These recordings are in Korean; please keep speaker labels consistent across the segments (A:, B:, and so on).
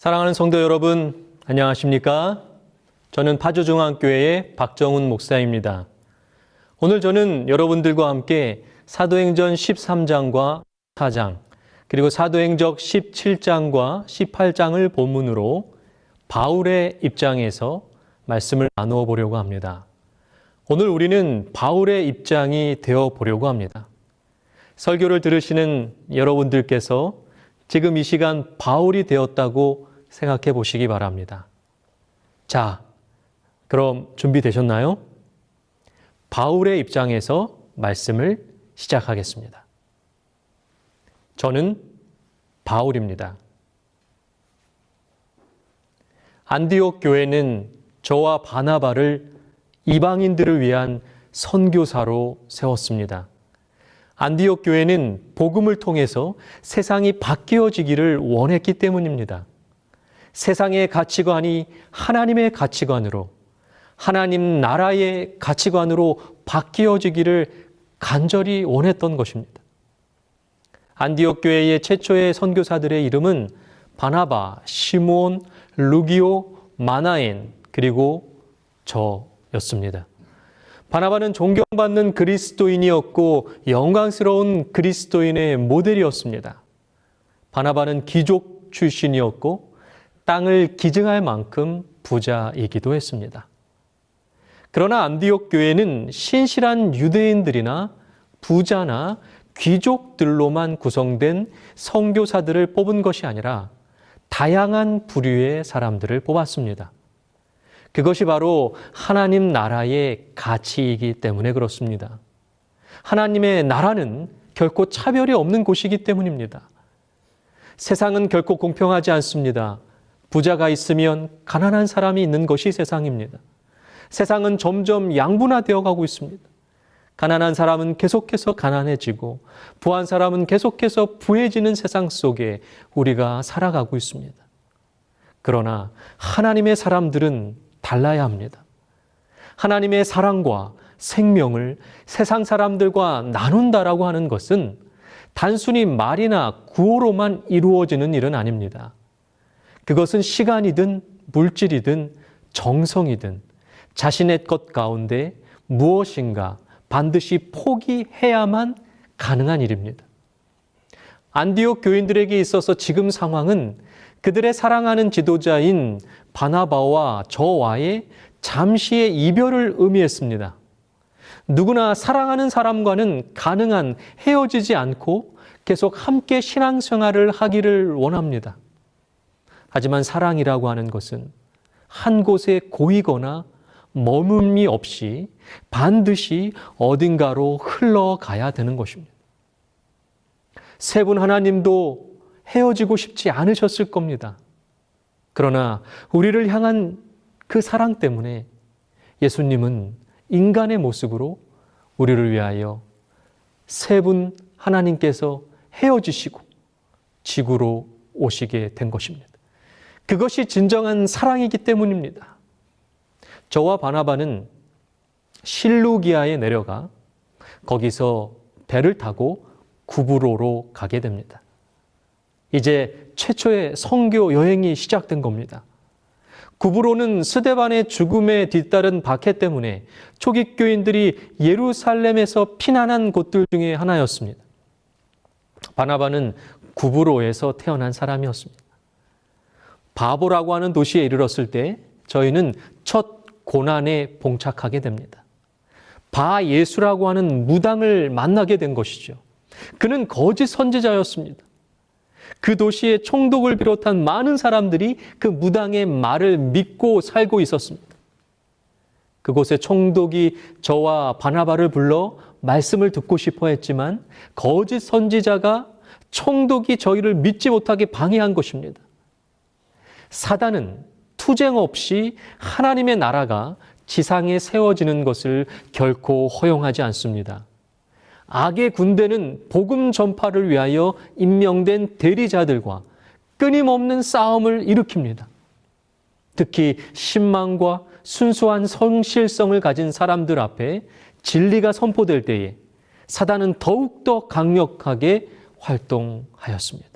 A: 사랑하는 성도 여러분, 안녕하십니까? 저는 파주중앙교회의 박정훈 목사입니다. 오늘 저는 여러분들과 함께 사도행전 13장과 14장, 그리고 사도행적 17장과 18장을 본문으로 바울의 입장에서 말씀을 나누어 보려고 합니다. 오늘 우리는 바울의 입장이 되어 보려고 합니다. 설교를 들으시는 여러분들께서 지금 이 시간 바울이 되었다고 생각해 보시기 바랍니다. 자, 그럼 준비되셨나요? 바울의 입장에서 말씀을 시작하겠습니다. 저는 바울입니다. 안디옥 교회는 저와 바나바를 이방인들을 위한 선교사로 세웠습니다. 안디옥 교회는 복음을 통해서 세상이 바뀌어지기를 원했기 때문입니다. 세상의 가치관이 하나님의 가치관으로, 하나님 나라의 가치관으로 바뀌어지기를 간절히 원했던 것입니다. 안디옥 교회의 최초의 선교사들의 이름은 바나바, 시므온, 루기오, 마나엔, 그리고 저였습니다. 바나바는 존경받는 그리스도인이었고 영광스러운 그리스도인의 모델이었습니다. 바나바는 귀족 출신이었고 땅을 기증할 만큼 부자이기도 했습니다. 그러나 안디옥 교회는 신실한 유대인들이나 부자나 귀족들로만 구성된 선교사들을 뽑은 것이 아니라 다양한 부류의 사람들을 뽑았습니다. 그것이 바로 하나님 나라의 가치이기 때문에 그렇습니다. 하나님의 나라는 결코 차별이 없는 곳이기 때문입니다. 세상은 결코 공평하지 않습니다. 부자가 있으면 가난한 사람이 있는 것이 세상입니다. 세상은 점점 양분화되어 가고 있습니다. 가난한 사람은 계속해서 가난해지고 부한 사람은 계속해서 부해지는 세상 속에 우리가 살아가고 있습니다. 그러나 하나님의 사람들은 달라야 합니다. 하나님의 사랑과 생명을 세상 사람들과 나눈다라고 하는 것은 단순히 말이나 구호로만 이루어지는 일은 아닙니다. 그것은 시간이든 물질이든 정성이든 자신의 것 가운데 무엇인가 반드시 포기해야만 가능한 일입니다. 안디옥 교인들에게 있어서 지금 상황은 그들의 사랑하는 지도자인 바나바와 저와의 잠시의 이별을 의미했습니다. 누구나 사랑하는 사람과는 가능한 헤어지지 않고 계속 함께 신앙생활을 하기를 원합니다. 하지만 사랑이라고 하는 것은 한 곳에 고이거나 머금이 없이 반드시 어딘가로 흘러가야 되는 것입니다. 세 분 하나님도 헤어지고 싶지 않으셨을 겁니다. 그러나 우리를 향한 그 사랑 때문에 예수님은 인간의 모습으로 우리를 위하여 세 분 하나님께서 헤어지시고 지구로 오시게 된 것입니다. 그것이 진정한 사랑이기 때문입니다. 저와 바나바는 실루기아에 내려가 거기서 배를 타고 구브로로 가게 됩니다. 이제 최초의 선교 여행이 시작된 겁니다. 구브로는 스데반의 죽음에 뒤따른 박해 때문에 초기 교인들이 예루살렘에서 피난한 곳들 중에 하나였습니다. 바나바는 구브로에서 태어난 사람이었습니다. 바보라고 하는 도시에 이르렀을 때 저희는 첫 고난에 봉착하게 됩니다. 바예수라고 하는 무당을 만나게 된 것이죠. 그는 거짓 선지자였습니다. 그 도시의 총독을 비롯한 많은 사람들이 그 무당의 말을 믿고 살고 있었습니다. 그곳의 총독이 저와 바나바를 불러 말씀을 듣고 싶어 했지만 거짓 선지자가 총독이 저희를 믿지 못하게 방해한 것입니다. 사단은 투쟁 없이 하나님의 나라가 지상에 세워지는 것을 결코 허용하지 않습니다. 악의 군대는 복음 전파를 위하여 임명된 대리자들과 끊임없는 싸움을 일으킵니다. 특히 신망과 순수한 성실성을 가진 사람들 앞에 진리가 선포될 때에 사단은 더욱더 강력하게 활동하였습니다.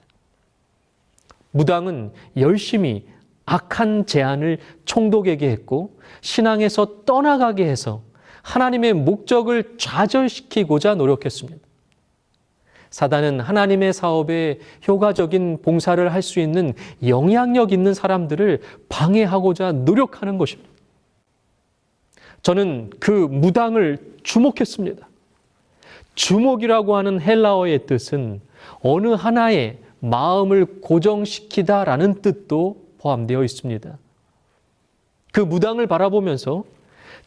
A: 무당은 열심히 악한 제안을 총독에게 했고 신앙에서 떠나가게 해서 하나님의 목적을 좌절시키고자 노력했습니다. 사단은 하나님의 사업에 효과적인 봉사를 할 수 있는 영향력 있는 사람들을 방해하고자 노력하는 것입니다. 저는 그 무당을 주목했습니다. 주목이라고 하는 헬라어의 뜻은 어느 하나의 마음을 고정시키다라는 뜻도 포함되어 있습니다. 그 무당을 바라보면서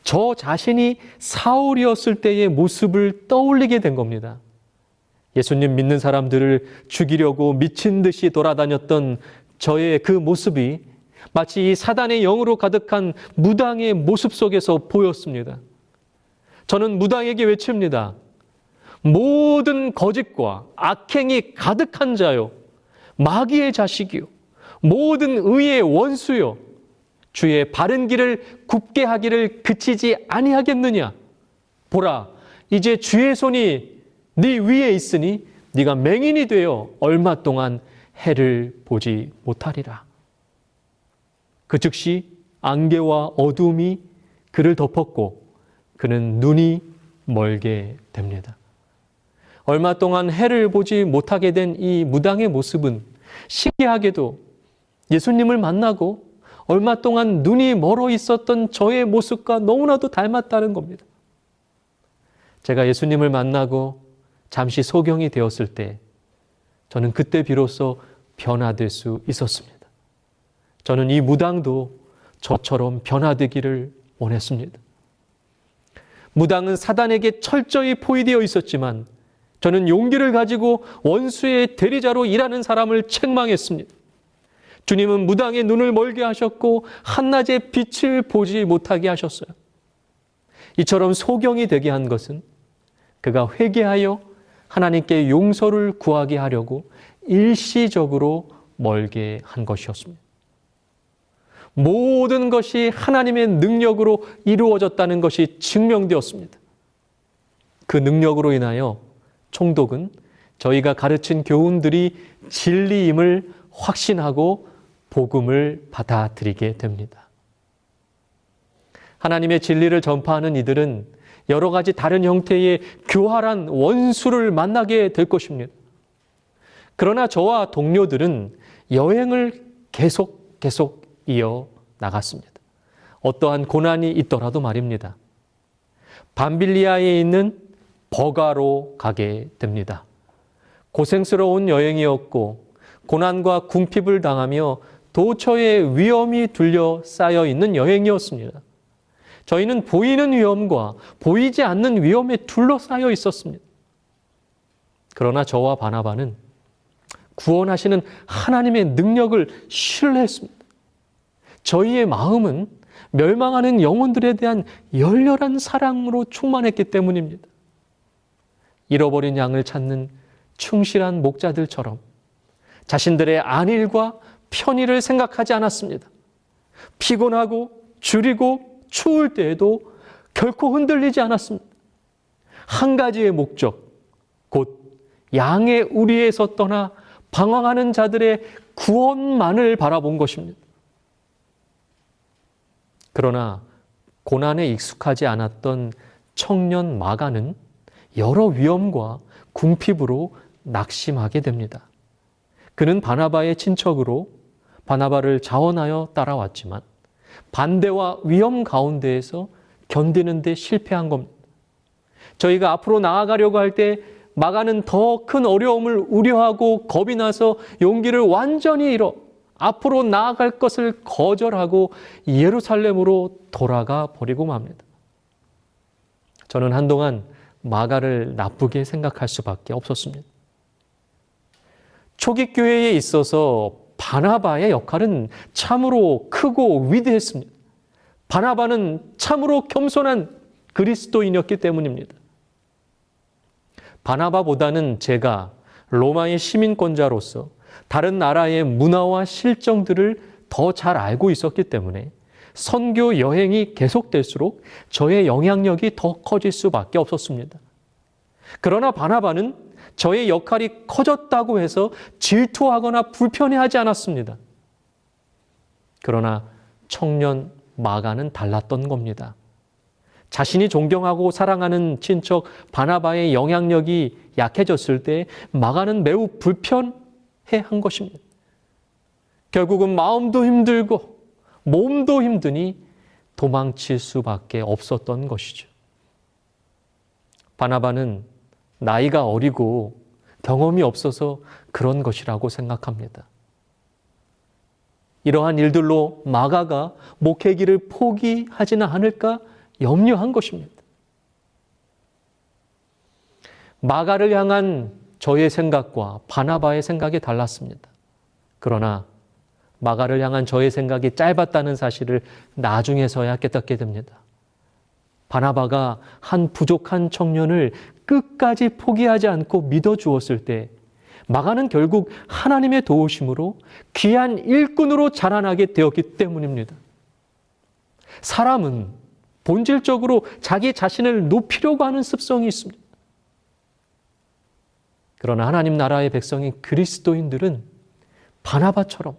A: 저 자신이 사울이었을 때의 모습을 떠올리게 된 겁니다. 예수님 믿는 사람들을 죽이려고 미친 듯이 돌아다녔던 저의 그 모습이 마치 이 사단의 영으로 가득한 무당의 모습 속에서 보였습니다. 저는 무당에게 외칩니다. 모든 거짓과 악행이 가득한 자요, 마귀의 자식이요, 모든 의의 원수요, 주의 바른 길을 굽게 하기를 그치지 아니하겠느냐. 보라, 이제 주의 손이 네 위에 있으니 네가 맹인이 되어 얼마 동안 해를 보지 못하리라. 그 즉시 안개와 어둠이 그를 덮었고 그는 눈이 멀게 됩니다. 얼마 동안 해를 보지 못하게 된 이 무당의 모습은 신기하게도 예수님을 만나고 얼마 동안 눈이 멀어 있었던 저의 모습과 너무나도 닮았다는 겁니다. 제가 예수님을 만나고 잠시 소경이 되었을 때 저는 그때 비로소 변화될 수 있었습니다. 저는 이 무당도 저처럼 변화되기를 원했습니다. 무당은 사단에게 철저히 포위되어 있었지만 저는 용기를 가지고 원수의 대리자로 일하는 사람을 책망했습니다. 주님은 무당의 눈을 멀게 하셨고 한낮의 빛을 보지 못하게 하셨어요. 이처럼 소경이 되게 한 것은 그가 회개하여 하나님께 용서를 구하게 하려고 일시적으로 멀게 한 것이었습니다. 모든 것이 하나님의 능력으로 이루어졌다는 것이 증명되었습니다. 그 능력으로 인하여 총독은 저희가 가르친 교훈들이 진리임을 확신하고 복음을 받아들이게 됩니다. 하나님의 진리를 전파하는 이들은 여러 가지 다른 형태의 교활한 원수를 만나게 될 것입니다. 그러나 저와 동료들은 여행을 계속 이어 나갔습니다. 어떠한 고난이 있더라도 말입니다. 밤빌리아에 있는 버가로 가게 됩니다. 고생스러운 여행이었고 고난과 궁핍을 당하며 도처에 위험이 둘러싸여 있는 여행이었습니다. 저희는 보이는 위험과 보이지 않는 위험에 둘러싸여 있었습니다. 그러나 저와 바나바는 구원하시는 하나님의 능력을 신뢰했습니다. 저희의 마음은 멸망하는 영혼들에 대한 열렬한 사랑으로 충만했기 때문입니다. 잃어버린 양을 찾는 충실한 목자들처럼 자신들의 안일과 편의를 생각하지 않았습니다. 피곤하고 주리고 추울 때에도 결코 흔들리지 않았습니다. 한 가지의 목적, 곧 양의 우리에서 떠나 방황하는 자들의 구원만을 바라본 것입니다. 그러나 고난에 익숙하지 않았던 청년 마가는 여러 위험과 궁핍으로 낙심하게 됩니다. 그는 바나바의 친척으로 바나바를 자원하여 따라왔지만 반대와 위험 가운데에서 견디는 데 실패한 겁니다. 저희가 앞으로 나아가려고 할 때 마가는 더 큰 어려움을 우려하고 겁이 나서 용기를 완전히 잃어 앞으로 나아갈 것을 거절하고 예루살렘으로 돌아가 버리고 맙니다. 저는 한동안 마가를 나쁘게 생각할 수밖에 없었습니다. 초기 교회에 있어서 바나바의 역할은 참으로 크고 위대했습니다. 바나바는 참으로 겸손한 그리스도인이었기 때문입니다. 바나바보다는 제가 로마의 시민권자로서 다른 나라의 문화와 실정들을 더 잘 알고 있었기 때문에 선교 여행이 계속될수록 저의 영향력이 더 커질 수밖에 없었습니다. 그러나 바나바는 저의 역할이 커졌다고 해서 질투하거나 불편해하지 않았습니다. 그러나 청년 마가는 달랐던 겁니다. 자신이 존경하고 사랑하는 친척 바나바의 영향력이 약해졌을 때 마가는 매우 불편해한 것입니다. 결국은 마음도 힘들고 몸도 힘드니 도망칠 수밖에 없었던 것이죠. 바나바는 나이가 어리고 경험이 없어서 그런 것이라고 생각합니다. 이러한 일들로 마가가 목회기를 포기하지는 않을까 염려한 것입니다. 마가를 향한 저의 생각과 바나바의 생각이 달랐습니다. 그러나 마가를 향한 저의 생각이 짧았다는 사실을 나중에서야 깨닫게 됩니다. 바나바가 한 부족한 청년을 끝까지 포기하지 않고 믿어주었을 때 마가는 결국 하나님의 도우심으로 귀한 일꾼으로 자라나게 되었기 때문입니다. 사람은 본질적으로 자기 자신을 높이려고 하는 습성이 있습니다. 그러나 하나님 나라의 백성인 그리스도인들은 바나바처럼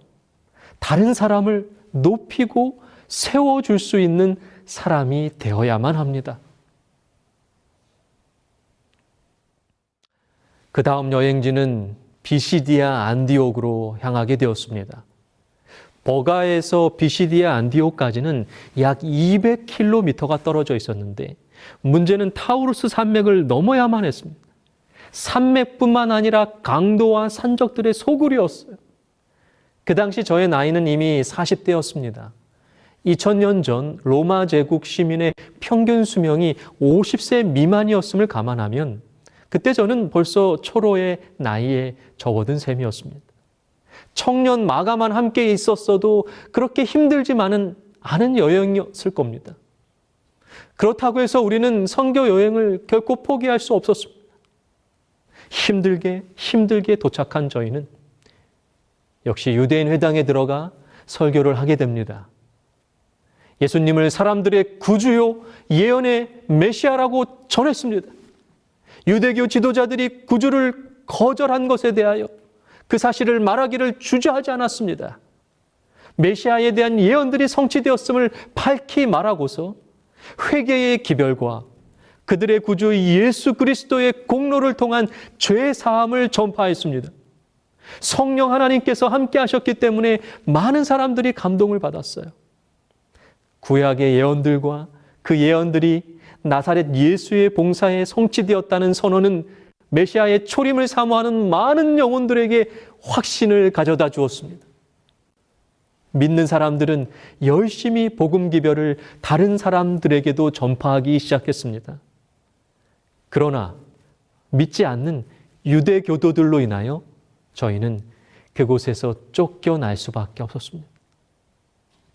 A: 다른 사람을 높이고 세워줄 수 있는 사람이 되어야만 합니다. 그 다음 여행지는 비시디아 안디옥으로 향하게 되었습니다. 버가에서 비시디아 안디옥까지는 약 200km가 떨어져 있었는데 문제는 타우루스 산맥을 넘어야만 했습니다. 산맥뿐만 아니라 강도와 산적들의 소굴이었어요. 그 당시 저의 나이는 이미 40대였습니다. 2000년 전 로마 제국 시민의 평균 수명이 50세 미만이었음을 감안하면 그때 저는 벌써 초로의 나이에 접어든 셈이었습니다. 청년 마가만 함께 있었어도 그렇게 힘들지만은 않은 여행이었을 겁니다. 그렇다고 해서 우리는 선교 여행을 결코 포기할 수 없었습니다. 힘들게 도착한 저희는 역시 유대인 회당에 들어가 설교를 하게 됩니다. 예수님을 사람들의 구주요 예언의 메시아라고 전했습니다. 유대교 지도자들이 구주를 거절한 것에 대하여 그 사실을 말하기를 주저하지 않았습니다. 메시아에 대한 예언들이 성취되었음을 밝히 말하고서 회개의 기별과 그들의 구주 예수 그리스도의 공로를 통한 죄 사함을 전파했습니다. 성령 하나님께서 함께 하셨기 때문에 많은 사람들이 감동을 받았어요. 구약의 예언들과 그 예언들이 나사렛 예수의 봉사에 성취되었다는 선언은 메시아의 초림을 사모하는 많은 영혼들에게 확신을 가져다 주었습니다. 믿는 사람들은 열심히 복음 기별을 다른 사람들에게도 전파하기 시작했습니다. 그러나 믿지 않는 유대 교도들로 인하여 저희는 그곳에서 쫓겨날 수밖에 없었습니다.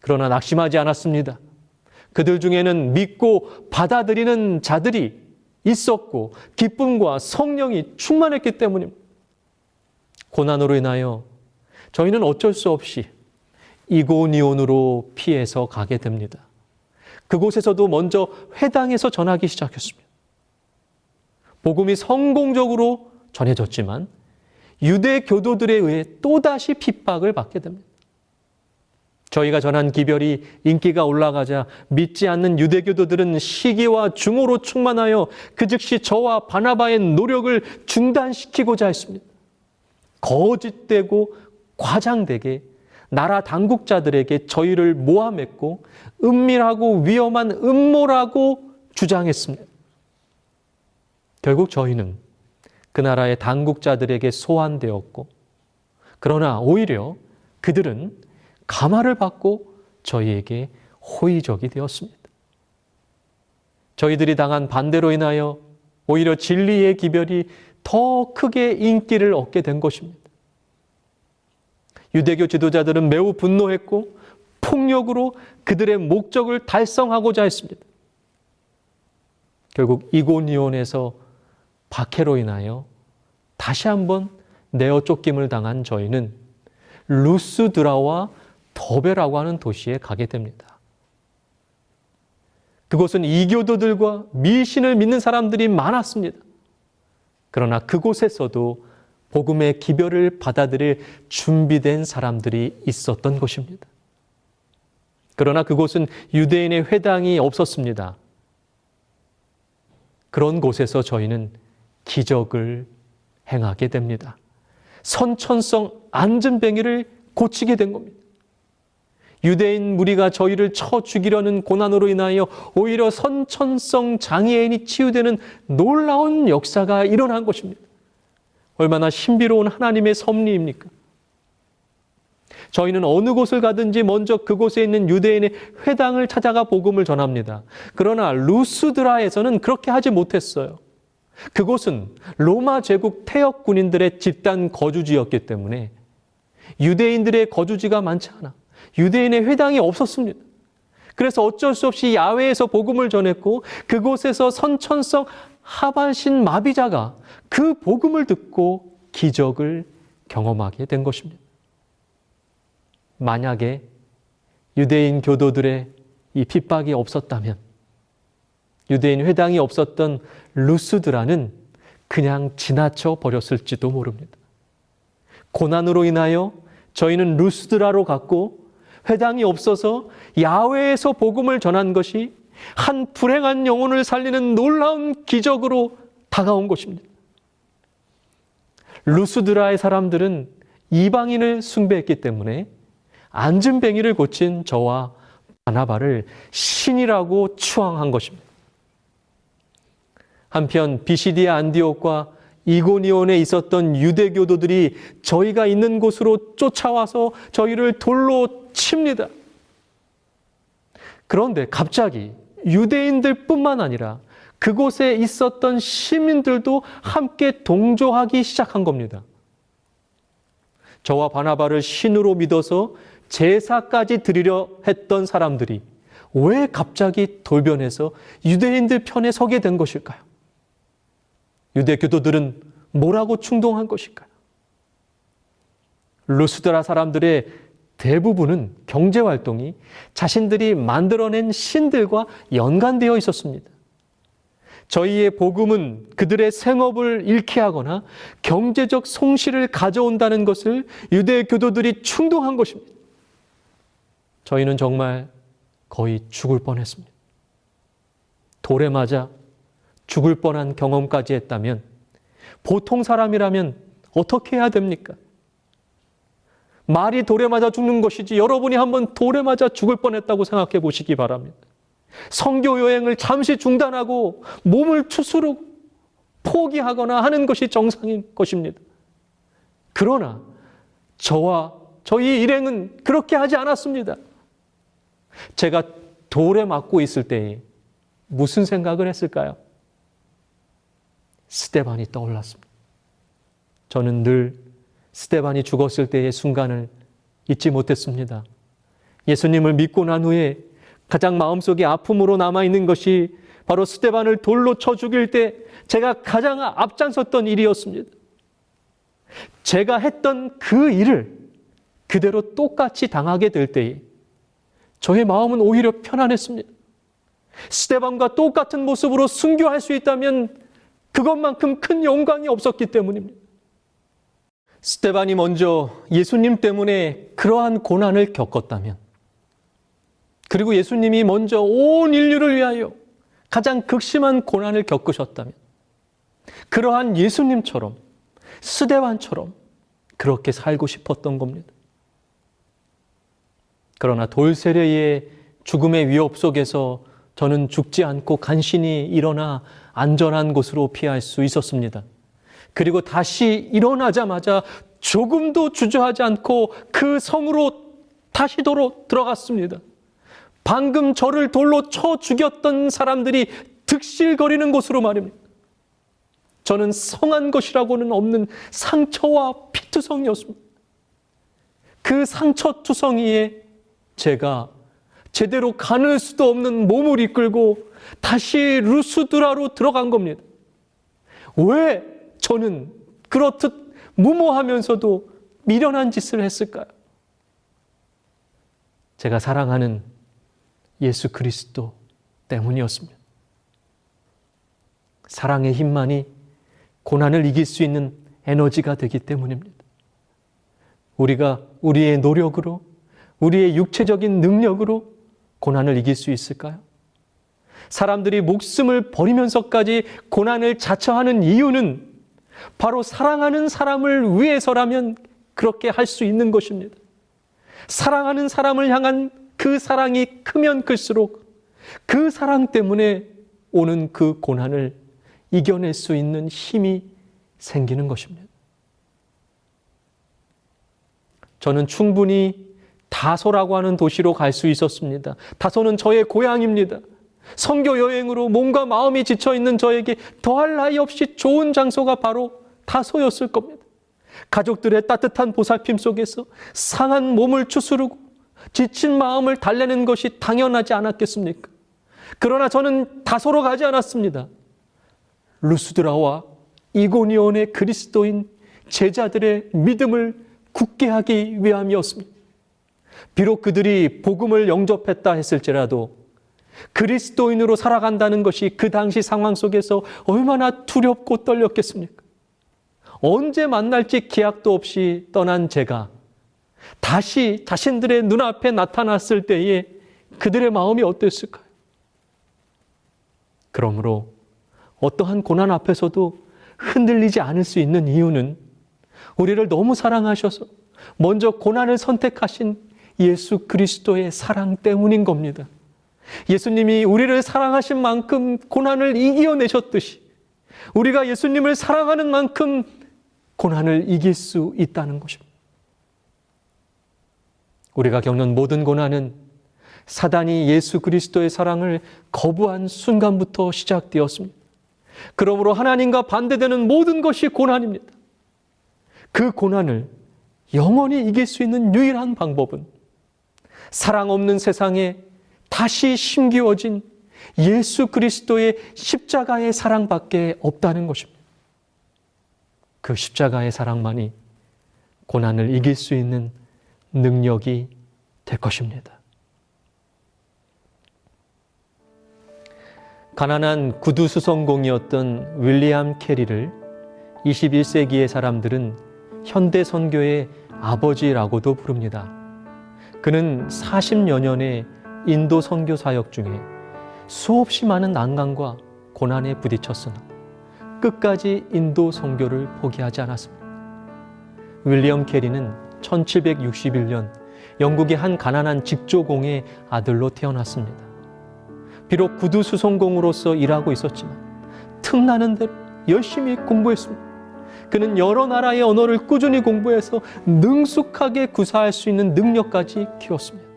A: 그러나 낙심하지 않았습니다. 그들 중에는 믿고 받아들이는 자들이 있었고 기쁨과 성령이 충만했기 때문입니다. 고난으로 인하여 저희는 어쩔 수 없이 이고니온으로 피해서 가게 됩니다. 그곳에서도 먼저 회당에서 전하기 시작했습니다. 복음이 성공적으로 전해졌지만 유대 교도들에 의해 또다시 핍박을 받게 됩니다. 저희가 전한 기별이 인기가 올라가자 믿지 않는 유대교도들은 시기와 증오로 충만하여 그 즉시 저와 바나바의 노력을 중단시키고자 했습니다. 거짓되고 과장되게 나라 당국자들에게 저희를 모함했고 은밀하고 위험한 음모라고 주장했습니다. 결국 저희는 그 나라의 당국자들에게 소환되었고 그러나 오히려 그들은 감화를 받고 저희에게 호의적이 되었습니다. 저희들이 당한 반대로 인하여 오히려 진리의 기별이 더 크게 인기를 얻게 된 것입니다. 유대교 지도자들은 매우 분노했고 폭력으로 그들의 목적을 달성하고자 했습니다. 결국 이고니온에서 박해로 인하여 다시 한번 내어 쫓김을 당한 저희는 루스드라와 더베라고 하는 도시에 가게 됩니다. 그곳은 이교도들과 미신을 믿는 사람들이 많았습니다. 그러나 그곳에서도 복음의 기별을 받아들일 준비된 사람들이 있었던 곳입니다. 그러나 그곳은 유대인의 회당이 없었습니다. 그런 곳에서 저희는 기적을 행하게 됩니다. 선천성 안전뱅이를 고치게 된 겁니다. 유대인 무리가 저희를 쳐 죽이려는 고난으로 인하여 오히려 선천성 장애인이 치유되는 놀라운 역사가 일어난 것입니다. 얼마나 신비로운 하나님의 섭리입니까? 저희는 어느 곳을 가든지 먼저 그곳에 있는 유대인의 회당을 찾아가 복음을 전합니다. 그러나 루스드라에서는 그렇게 하지 못했어요. 그곳은 로마 제국 태역 군인들의 집단 거주지였기 때문에 유대인들의 거주지가 많지 않아 유대인의 회당이 없었습니다. 그래서 어쩔 수 없이 야외에서 복음을 전했고 그곳에서 선천성 하반신 마비자가 그 복음을 듣고 기적을 경험하게 된 것입니다. 만약에 유대인 교도들의 이 핍박이 없었다면 유대인 회당이 없었던 루스드라는 그냥 지나쳐 버렸을지도 모릅니다. 고난으로 인하여 저희는 루스드라로 갔고 회당이 없어서 야외에서 복음을 전한 것이 한 불행한 영혼을 살리는 놀라운 기적으로 다가온 것입니다. 루스드라의 사람들은 이방인을 숭배했기 때문에 안전뱅이를 고친 저와 바나바를 신이라고 추앙한 것입니다. 한편 비시디아 안디옥과 이고니온에 있었던 유대교도들이 저희가 있는 곳으로 쫓아와서 저희를 돌로 칩니다. 그런데 갑자기 유대인들뿐만 아니라 그곳에 있었던 시민들도 함께 동조하기 시작한 겁니다. 저와 바나바를 신으로 믿어서 제사까지 드리려 했던 사람들이 왜 갑자기 돌변해서 유대인들 편에 서게 된 것일까요? 유대 교도들은 뭐라고 충동한 것일까요? 루스드라 사람들의 대부분은 경제활동이 자신들이 만들어낸 신들과 연관되어 있었습니다. 저희의 복음은 그들의 생업을 잃게 하거나 경제적 손실을 가져온다는 것을 유대 교도들이 충동한 것입니다. 저희는 정말 거의 죽을 뻔했습니다. 돌에 맞아 죽을 뻔한 경험까지 했다면 보통 사람이라면 어떻게 해야 됩니까? 말이 돌에 맞아 죽는 것이지 여러분이 한번 돌에 맞아 죽을 뻔했다고 생각해 보시기 바랍니다. 선교 여행을 잠시 중단하고 몸을 추스르고 포기하거나 하는 것이 정상인 것입니다. 그러나 저와 저희 일행은 그렇게 하지 않았습니다. 제가 돌에 맞고 있을 때에 무슨 생각을 했을까요? 스데반이 떠올랐습니다. 저는 늘 스데반이 죽었을 때의 순간을 잊지 못했습니다. 예수님을 믿고 난 후에 가장 마음속에 아픔으로 남아있는 것이 바로 스데반을 돌로 쳐 죽일 때 제가 가장 앞장섰던 일이었습니다. 제가 했던 그 일을 그대로 똑같이 당하게 될 때에 저의 마음은 오히려 편안했습니다. 스데반과 똑같은 모습으로 순교할 수 있다면 그것만큼 큰 영광이 없었기 때문입니다. 스데반이 먼저 예수님 때문에 그러한 고난을 겪었다면, 그리고 예수님이 먼저 온 인류를 위하여 가장 극심한 고난을 겪으셨다면, 그러한 예수님처럼, 스데반처럼 그렇게 살고 싶었던 겁니다. 그러나 돌세례의 죽음의 위협 속에서 저는 죽지 않고 간신히 일어나 안전한 곳으로 피할 수 있었습니다. 그리고 다시 일어나자마자 조금도 주저하지 않고 그 성으로 다시 도로 들어갔습니다. 방금 저를 돌로 쳐 죽였던 사람들이 득실거리는 곳으로 말입니다. 저는 성한 것이라고는 없는 상처와 피투성이었습니다. 그 상처투성이에 제가 제대로 가눌 수도 없는 몸을 이끌고 다시 루스드라로 들어간 겁니다. 왜 저는 그렇듯 무모하면서도 미련한 짓을 했을까요? 제가 사랑하는 예수 그리스도 때문이었습니다. 사랑의 힘만이 고난을 이길 수 있는 에너지가 되기 때문입니다. 우리가 우리의 노력으로, 우리의 육체적인 능력으로 고난을 이길 수 있을까요? 사람들이 목숨을 버리면서까지 고난을 자처하는 이유는 바로 사랑하는 사람을 위해서라면 그렇게 할 수 있는 것입니다. 사랑하는 사람을 향한 그 사랑이 크면 클수록 그 사랑 때문에 오는 그 고난을 이겨낼 수 있는 힘이 생기는 것입니다. 저는 충분히 다소라고 하는 도시로 갈 수 있었습니다. 다소는 저의 고향입니다. 선교 여행으로 몸과 마음이 지쳐있는 저에게 더할 나위 없이 좋은 장소가 바로 다소였을 겁니다. 가족들의 따뜻한 보살핌 속에서 상한 몸을 추스르고 지친 마음을 달래는 것이 당연하지 않았겠습니까? 그러나 저는 다소로 가지 않았습니다. 루스드라와 이고니온의 그리스도인 제자들의 믿음을 굳게 하기 위함이었습니다. 비록 그들이 복음을 영접했다 했을지라도 그리스도인으로 살아간다는 것이 그 당시 상황 속에서 얼마나 두렵고 떨렸겠습니까? 언제 만날지 기약도 없이 떠난 제가 다시 자신들의 눈앞에 나타났을 때에 그들의 마음이 어땠을까요? 그러므로 어떠한 고난 앞에서도 흔들리지 않을 수 있는 이유는 우리를 너무 사랑하셔서 먼저 고난을 선택하신 예수 그리스도의 사랑 때문인 겁니다. 예수님이 우리를 사랑하신 만큼 고난을 이겨내셨듯이 우리가 예수님을 사랑하는 만큼 고난을 이길 수 있다는 것입니다. 우리가 겪는 모든 고난은 사단이 예수 그리스도의 사랑을 거부한 순간부터 시작되었습니다. 그러므로 하나님과 반대되는 모든 것이 고난입니다. 그 고난을 영원히 이길 수 있는 유일한 방법은 사랑 없는 세상에 다시 심기워진 예수 그리스도의 십자가의 사랑밖에 없다는 것입니다. 그 십자가의 사랑만이 고난을 이길 수 있는 능력이 될 것입니다. 가난한 구두수성공이었던 윌리엄 캐리를 21세기의 사람들은 현대 선교의 아버지라고도 부릅니다. 그는 40여 년의 인도 선교 사역 중에 수없이 많은 난관과 고난에 부딪혔으나 끝까지 인도 선교를 포기하지 않았습니다. 윌리엄 캐리는 1761년 영국의 한 가난한 직조공의 아들로 태어났습니다. 비록 구두수송공으로서 일하고 있었지만 틈나는 대로 열심히 공부했습니다. 그는 여러 나라의 언어를 꾸준히 공부해서 능숙하게 구사할 수 있는 능력까지 키웠습니다.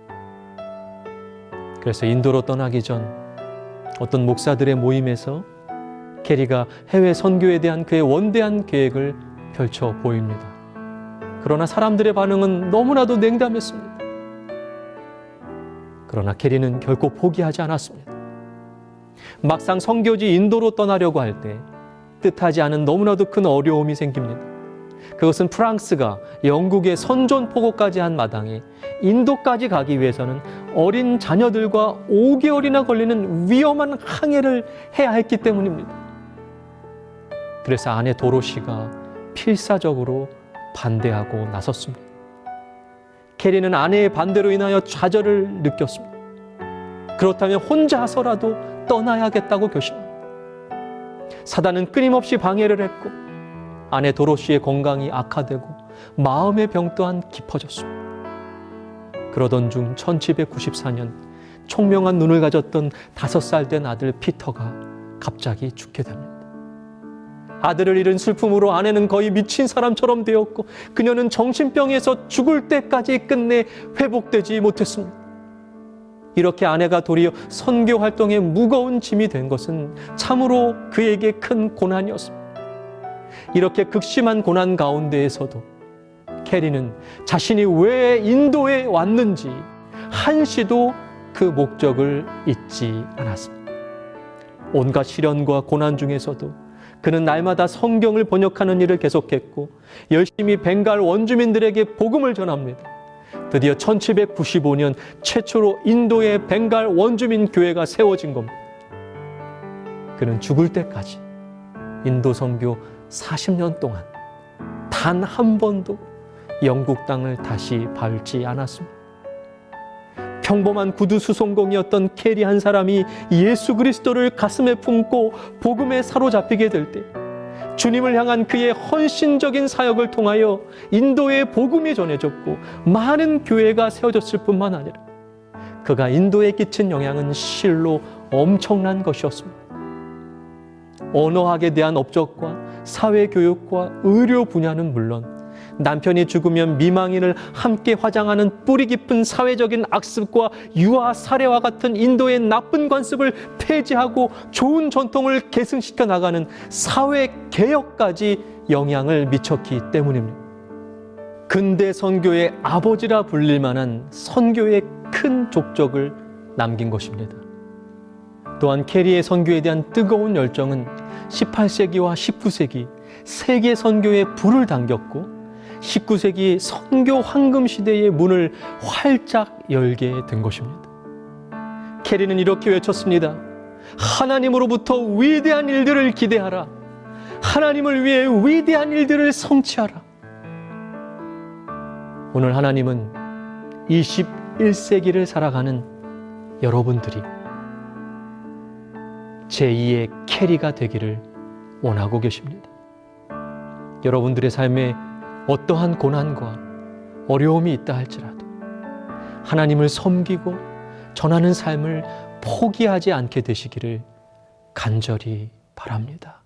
A: 그래서 인도로 떠나기 전 어떤 목사들의 모임에서 캐리가 해외 선교에 대한 그의 원대한 계획을 펼쳐 보입니다. 그러나 사람들의 반응은 너무나도 냉담했습니다. 그러나 캐리는 결코 포기하지 않았습니다. 막상 선교지 인도로 떠나려고 할 때 뜻하지 않은 너무나도 큰 어려움이 생깁니다. 그것은 프랑스가 영국의 선전포고까지 한 마당에 인도까지 가기 위해서는 어린 자녀들과 5개월이나 걸리는 위험한 항해를 해야 했기 때문입니다. 그래서 아내 도로시가 필사적으로 반대하고 나섰습니다. 캐리는 아내의 반대로 인하여 좌절을 느꼈습니다. 그렇다면 혼자서라도 떠나야겠다고 결심합니다. 사단은 끊임없이 방해를 했고 아내 도로시의 건강이 악화되고 마음의 병 또한 깊어졌습니다. 그러던 중 1794년 총명한 눈을 가졌던 5살 된 아들 피터가 갑자기 죽게 됩니다. 아들을 잃은 슬픔으로 아내는 거의 미친 사람처럼 되었고 그녀는 정신병에서 죽을 때까지 끝내 회복되지 못했습니다. 이렇게 아내가 도리어 선교 활동에 무거운 짐이 된 것은 참으로 그에게 큰 고난이었습니다. 이렇게 극심한 고난 가운데에서도 캐리는 자신이 왜 인도에 왔는지 한시도 그 목적을 잊지 않았습니다. 온갖 시련과 고난 중에서도 그는 날마다 성경을 번역하는 일을 계속했고 열심히 벵갈 원주민들에게 복음을 전합니다. 드디어 1795년 최초로 인도의 벵갈 원주민 교회가 세워진 겁니다. 그는 죽을 때까지 인도 선교 40년 동안 단 한 번도 영국 땅을 다시 밟지 않았습니다. 평범한 구두 수송공이었던 캐리 한 사람이 예수 그리스도를 가슴에 품고 복음에 사로잡히게 될 때 주님을 향한 그의 헌신적인 사역을 통하여 인도의 복음이 전해졌고 많은 교회가 세워졌을 뿐만 아니라 그가 인도에 끼친 영향은 실로 엄청난 것이었습니다. 언어학에 대한 업적과 사회교육과 의료 분야는 물론 남편이 죽으면 미망인을 함께 화장하는 뿌리 깊은 사회적인 악습과 유아 살해와 같은 인도의 나쁜 관습을 폐지하고 좋은 전통을 계승시켜 나가는 사회 개혁까지 영향을 미쳤기 때문입니다. 근대 선교의 아버지라 불릴 만한 선교의 큰 족적을 남긴 것입니다. 또한 캐리의 선교에 대한 뜨거운 열정은 18세기와 19세기 세계 선교에 불을 당겼고 19세기 선교 황금 시대의 문을 활짝 열게 된 것입니다. 캐리는 이렇게 외쳤습니다. 하나님으로부터 위대한 일들을 기대하라. 하나님을 위해 위대한 일들을 성취하라. 오늘 하나님은 21세기를 살아가는 여러분들이 제2의 캐리가 되기를 원하고 계십니다. 여러분들의 삶에 어떠한 고난과 어려움이 있다 할지라도 하나님을 섬기고 전하는 삶을 포기하지 않게 되시기를 간절히 바랍니다.